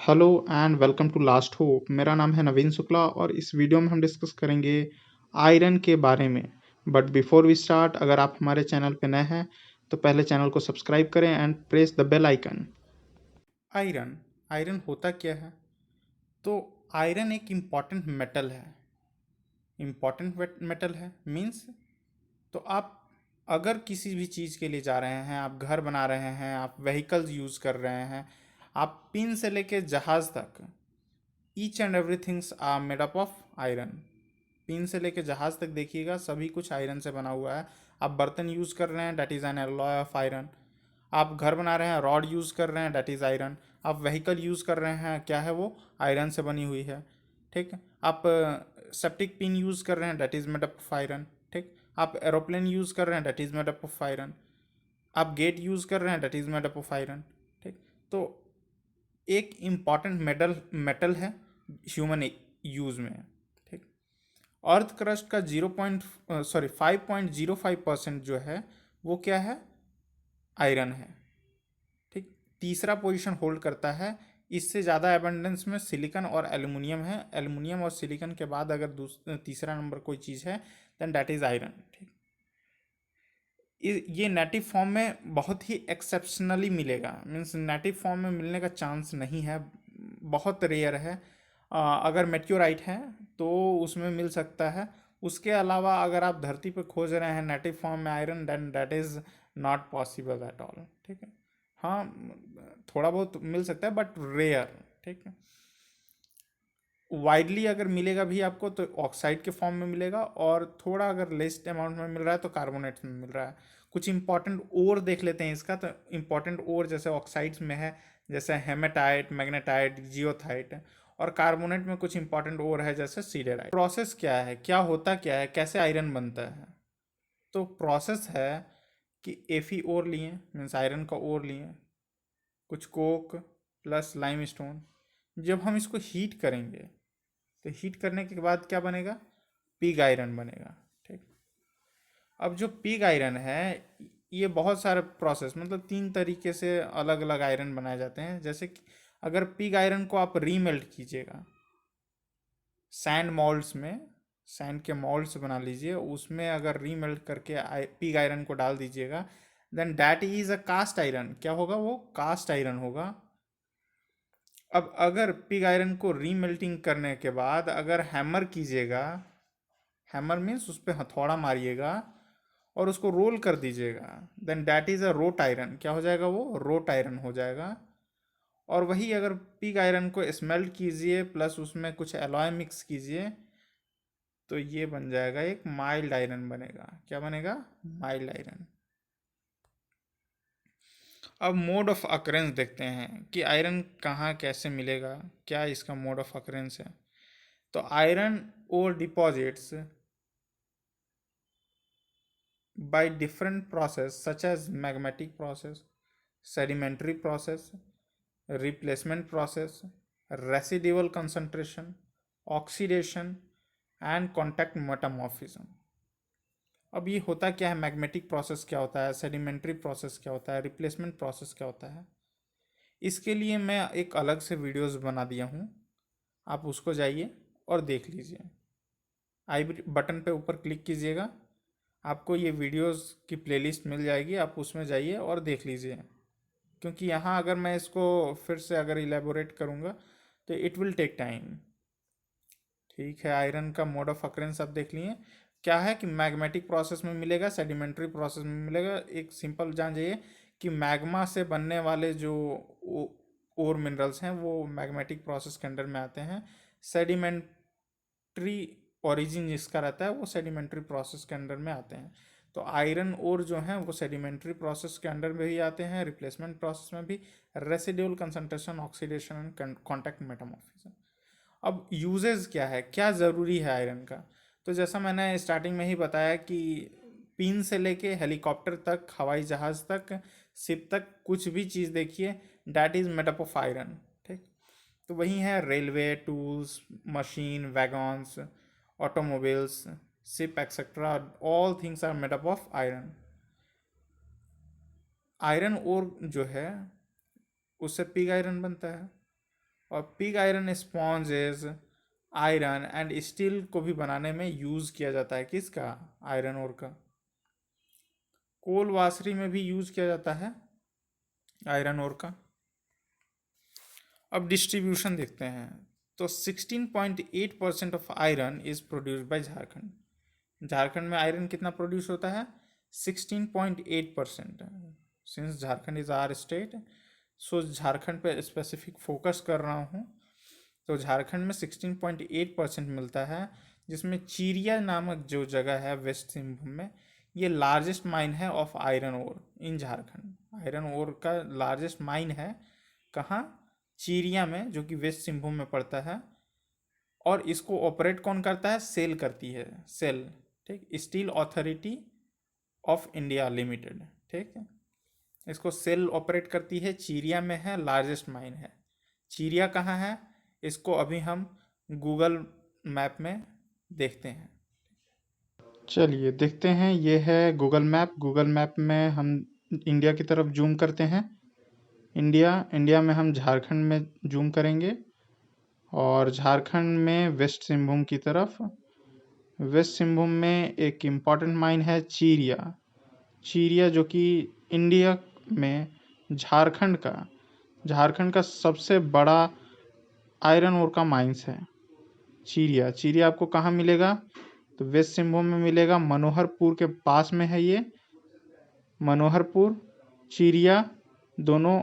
Hello and welcome to Last Hope. मेरा नाम है नवीन शुक्ला और इस वीडियो में हम डिस्कस करेंगे आयरन के बारे में। बट बिफोर वी स्टार्ट, अगर आप हमारे चैनल पे नए हैं तो पहले चैनल को सब्सक्राइब करें and press the bell icon. Iron iron होता क्या है? तो आयरन एक इम्पॉर्टेंट मेटल है। इम्पॉर्टेंट मेटल है मीन्स, तो आप अगर किसी भी चीज़ के लिए जा रहे हैं, आप घर बना रहे हैं, आप व्हीकल्स यूज़ कर रहे हैं, आप पिन से लेके जहाज़ तक, each and everythings are made up of iron. Pin से लेके जहाज तक देखिएगा, सभी कुछ आयरन से बना हुआ है। आप बर्तन यूज़ कर रहे हैं, that is an alloy of iron. आप घर बना रहे हैं, रॉड यूज़ कर रहे हैं, डेट इज़ आयरन। आप व्हीकल यूज़ कर रहे हैं, क्या है वो? आयरन से बनी हुई है। ठीक। आप सेप्टिक पिन यूज़ कर रहे हैं, that is made up of iron. ठीक। आप एरोप्लेन यूज़ कर रहे हैं, that is made up of iron. आप गेट यूज़ कर रहे हैं, that is made up of iron. ठीक। तो एक इम्पॉर्टेंट मेटल है ह्यूमन यूज़ में। ठीक। अर्थ क्रस्ट का 5.05% जो है वो क्या है? आयरन है। ठीक। तीसरा पोजीशन होल्ड करता है। इससे ज़्यादा एबंडेंस में सिलिकन और एल्युमिनियम है। एल्युमिनियम और सिलिकन के बाद अगर तीसरा नंबर कोई चीज़ है, देन दैट इज़ आयरन। ठीक। ये नेटिव फॉर्म में बहुत ही एक्सेप्शनली मिलेगा, मीन्स नेटिव फॉर्म में मिलने का चांस नहीं है, बहुत रेयर है। अगर मेट्योराइट है तो उसमें मिल सकता है। उसके अलावा अगर आप धरती पर खोज रहे हैं नेटिव फॉर्म में iron, then that is not possible at all. ठीक है। हाँ, थोड़ा बहुत मिल सकता है बट रेयर। ठीक है। वाइडली अगर मिलेगा भी आपको तो ऑक्साइड के फॉर्म में मिलेगा, और थोड़ा अगर लेस अमाउंट में मिल रहा है तो कार्बोनेट्स में मिल रहा है। कुछ इंपॉर्टेंट ओर देख लेते हैं इसका। तो इंपॉर्टेंट ओर जैसे ऑक्साइड्स में है, जैसे हेमेटाइट, मैग्नेटाइट, जियोथाइट। और कार्बोनेट में कुछ इंपॉर्टेंट ओर है जैसे सीडेराइट। प्रोसेस क्या है, क्या होता क्या है, कैसे आयरन बनता है? तो प्रोसेस है कि एफी ओर लिए, मीन्स आयरन का ओर लिए, कुछ कोक प्लस लाइम स्टोन। जब हम इसको हीट करेंगे तो हीट करने के बाद क्या बनेगा? पिग आयरन बनेगा। ठीक। अब जो पिग आयरन है, ये बहुत सारे प्रोसेस, मतलब 3 तरीके से अलग अलग आयरन बनाए जाते हैं। जैसे कि अगर पिग आयरन को आप रीमेल्ट कीजिएगा सैंड मॉल्ड्स में, सैंड के मॉल्ड्स बना लीजिए, उसमें अगर रीमेल्ट करके पिग आयरन को डाल दीजिएगा, then that is a cast iron. क्या होगा वो? कास्ट आयरन होगा। अब अगर पिग आयरन को रीमेल्टिंग करने के बाद अगर हैमर कीजिएगा, हैमर मीन्स उस पर हथौड़ा मारिएगा और उसको रोल कर दीजिएगा, then that is a wrought iron. क्या हो जाएगा वो? रोट आयरन हो जाएगा। और वही अगर पिग आयरन को स्मेल्ट कीजिए प्लस उसमें कुछ एलॉय मिक्स कीजिए, तो ये बन जाएगा एक माइल्ड आयरन बनेगा। क्या बनेगा? Mild iron. अब मोड ऑफ अकरेंस देखते हैं कि आयरन कहाँ कैसे मिलेगा, क्या इसका मोड ऑफ अकरेंस है। तो iron ore deposits by different process such as magmatic process, sedimentary process, replacement process, residual concentration, oxidation and contact metamorphism। अब ये होता क्या है? मैग्मेटिक प्रोसेस क्या होता है, सेडिमेंट्री प्रोसेस क्या होता है, रिप्लेसमेंट प्रोसेस क्या होता है, इसके लिए मैं एक अलग से वीडियोस बना दिया हूँ। आप उसको जाइए और देख लीजिए। आई बटन पे ऊपर क्लिक कीजिएगा, आपको ये वीडियोस की प्लेलिस्ट मिल जाएगी, आप उसमें जाइए और देख लीजिए। क्योंकि यहाँ अगर मैं इसको फिर से अगर इलेबोरेट करूँगा तो इट विल टेक टाइम। ठीक है। आयरन का मोड ऑफ अकरेंस आप देख लिए। क्या है कि मैग्मेटिक प्रोसेस में मिलेगा, सेडिमेंट्री प्रोसेस में मिलेगा। एक सिंपल जान जाइए कि मैग्मा से बनने वाले जो ओर मिनरल्स हैं वो मैग्मेटिक प्रोसेस के अंडर में आते हैं। सेडिमेंट्री ओरिजिन जिसका रहता है वो सेडिमेंट्री प्रोसेस के अंडर में आते हैं। तो आयरन ओर जो है वो सेडिमेंट्री प्रोसेस के अंडर में भी आते हैं, रिप्लेसमेंट प्रोसेस में भी, residual concentration, oxidation and contact metamorphism. अब यूजेस क्या है, क्या ज़रूरी है आयरन का? तो जैसा मैंने स्टार्टिंग में ही बताया कि पिन से लेके हेलीकॉप्टर तक, हवाई जहाज़ तक, शिप तक, कुछ भी चीज़ देखिए that is made up of iron. ठीक। तो वही है railway, tools, machine, wagons, automobiles, ship etcetera, all things are made up of iron. Iron ore जो है उससे पिग आयरन बनता है, और pig iron sponges iron and steel को भी बनाने में यूज़ किया जाता है। किसका? आयरन ओर का। कोल वासरी में भी यूज़ किया जाता है आयरन ओर का। अब डिस्ट्रीब्यूशन देखते हैं। तो 16.8% of iron is produced by Jharkhand. Jharkhand में आयरन कितना प्रोड्यूस होता है? 16.8%। Since Jharkhand is our state, so Jharkhand पे स्पेसिफिक फोकस कर रहा हूँ। तो झारखंड में 16.8% मिलता है, जिसमें चिरिया नामक जो जगह है वेस्ट सिंहभूम में, ये लार्जेस्ट माइन है of iron ore in Jharkhand. Iron ore का लार्जेस्ट माइन है कहाँ? चिरिया में, जो कि वेस्ट सिंहभूम में पड़ता है। और इसको ऑपरेट कौन करता है? सेल करती है, सेल। ठीक, steel authority of India limited. ठीक है, इसको सेल ऑपरेट करती है, चिरिया में है, लार्जेस्ट माइन है। चिरिया कहाँ है? इसको अभी हम गूगल मैप में देखते हैं। चलिए देखते हैं, ये है गूगल मैप। गूगल मैप में हम इंडिया की तरफ जूम करते हैं। इंडिया में हम झारखंड में जूम करेंगे और झारखंड में वेस्ट सिंहभूम की तरफ। वेस्ट सिंहभूम में एक इम्पॉर्टेंट माइन है चिरिया। चिरिया जो कि इंडिया में झारखंड का सबसे बड़ा आयरन ओर का माइंस है चिरिया आपको कहाँ मिलेगा? तो वेस्ट सिंहभूम में मिलेगा, मनोहरपुर के पास में है ये। मनोहरपुर, चिरिया दोनों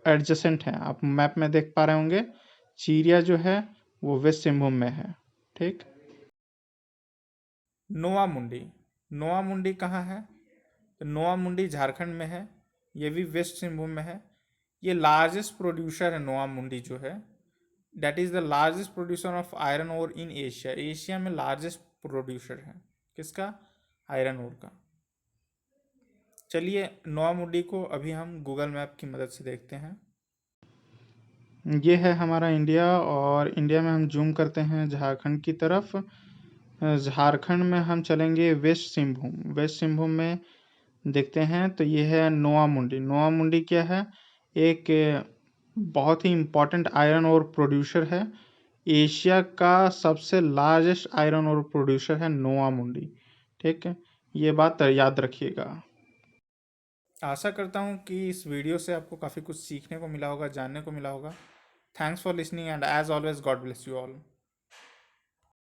एडजेसेंट हैं, आप मैप में देख पा रहे होंगे। चिरिया जो है वो वेस्ट सिंहभूम में है। ठीक, नोआ मुंडी। नोआ मुंडी कहाँ है? तो नोआ मुंडी झारखंड में है, ये भी वेस्ट सिंहभूम में है। ये लार्जेस्ट प्रोड्यूसर है नोआ मुंडी जो है, that is the largest producer of iron ore in Asia. Asia में लार्जेस्ट प्रोड्यूसर है किसका? आयरन ओर का। चलिए नोआ मुंडी को अभी हम गूगल मैप की मदद से देखते हैं। ये है हमारा इंडिया और इंडिया में हम जूम करते हैं झारखंड की तरफ। झारखंड में हम चलेंगे वेस्ट सिंहभूम। वेस्ट सिंहभूम में देखते हैं तो ये है नोआ मुंडी। नोआ मुंडी क्या है? एक बहुत ही इम्पोर्टेंट आयरन ओर प्रोड्यूसर है। एशिया का सबसे लार्जेस्ट आयरन ओर प्रोड्यूसर है नोआ मुंडी। ठीक है, ये बात याद रखिएगा। आशा करता हूँ कि इस वीडियो से आपको काफ़ी कुछ सीखने को मिला होगा, जानने को मिला होगा। Thanks for listening and as always God bless you all.